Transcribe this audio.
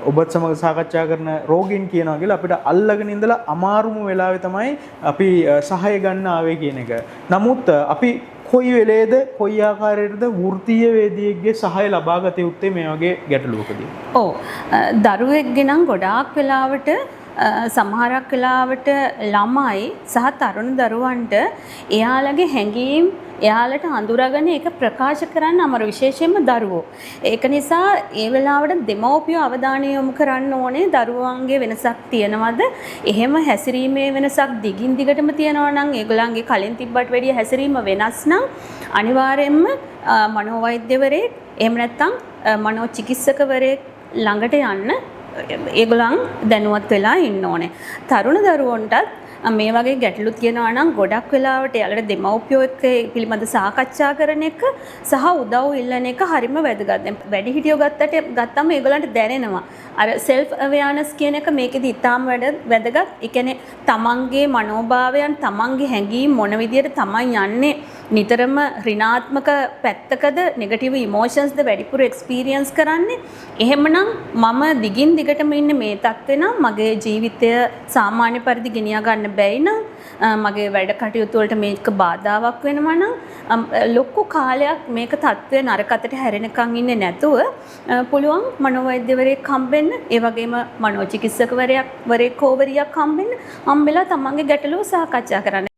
ඔබත් සමග සාකච්ඡා කරන රෝගීන් කියනවා කියලා අපිට අල්ලගෙන ඉඳලා අමාරුම වෙලාවේ තමයි අපි සහාය ගන්න ආවේ කියන එක. නමුත් අපි කොයි වෙලේද කොයි ආකාරයකටද වෘත්තීය වේදිකයෙක්ගේ සහාය ලබා ගත යුත්තේ මේ වගේ ගැටලුවකදී? ඔව්. දරුවෙක්ගේ නම් ගොඩාක් වෙලාවට සමහරක් වෙලාවට ළමයි සහ තරුණ දරුවන්ට එයාලගේ හැඟීම් එයාලට හඳුනාගෙන ඒක ප්‍රකාශ කරන්න අමාරු, විශේෂයෙන්ම දරුවෝ. ඒක නිසා ඒ වෙලාවට දෙමව්පියෝ අවධානය යොමු කරන්න ඕනේ දරුවන්ගේ වෙනසක් තියනවද? එහෙම හැසිරීමේ වෙනසක් දිගින් දිගටම තියනවා නම් ඒගොල්ලන්ගේ කලින් තිබ්බට වැඩිය හැසිරීම වෙනස් නම් අනිවාර්යයෙන්ම මනෝවෛද්‍යවරයෙක් එහෙම නැත්නම් මනෝචිකිත්සකවරයෙක් ළඟට යන්න ඒගොල්ලන් දැනුවත් වෙලා ඉන්න ඕනේ. තරුණ දරුවන්ටත් මේ වගේ ගැටලු තියෙනවා නම් ගොඩක් වෙලාවට එයාලට දෙමව්පියෝ එක්ක පිළිබඳ සාකච්ඡා කරන එක සහ උදව් ඉල්ලන එක හරිම වැදගත්. දැන් වැඩිහිටියෝ ගත්තම ඒගොල්ලන්ට දැනෙනවා. අර self awareness කියන එක මේකෙදි ඉතාම වැදගත්. ඒ කියන්නේ තමන්ගේ මනෝභාවයන්, තමන්ගේ හැඟීම් මොන විදියට තමන් යන්නේ, නිතරම ඍණාත්මක පැත්තකද නෙගටිව් ඉමෝෂන්ස්ද වැඩිපුර එක්ස්පීරියන්ස් කරන්නේ. එහෙමනම් මම දිගින් දිගටම ඉන්නේ මේ තත්ත්වේ නම් මගේ ජීවිතය සාමාන්‍ය පරිදි ගෙනියා ගන්න බැයි නම් මගේ වැඩ කටයුතු වලට මේක බාධාවක් වෙනවා නම් ලොකු කාලයක් මේක තත්ත්වය නරකතට හැරෙනකන් ඉන්නේ නැතුව පුළුවන් මනෝවෛද්‍යවරයෙක් හම්බෙන්න, ඒ වගේම මනෝචිකිත්සකවරයෙක් හම්බෙලා තමන්ගේ ගැටලුව සාකච්ඡා කරන්න.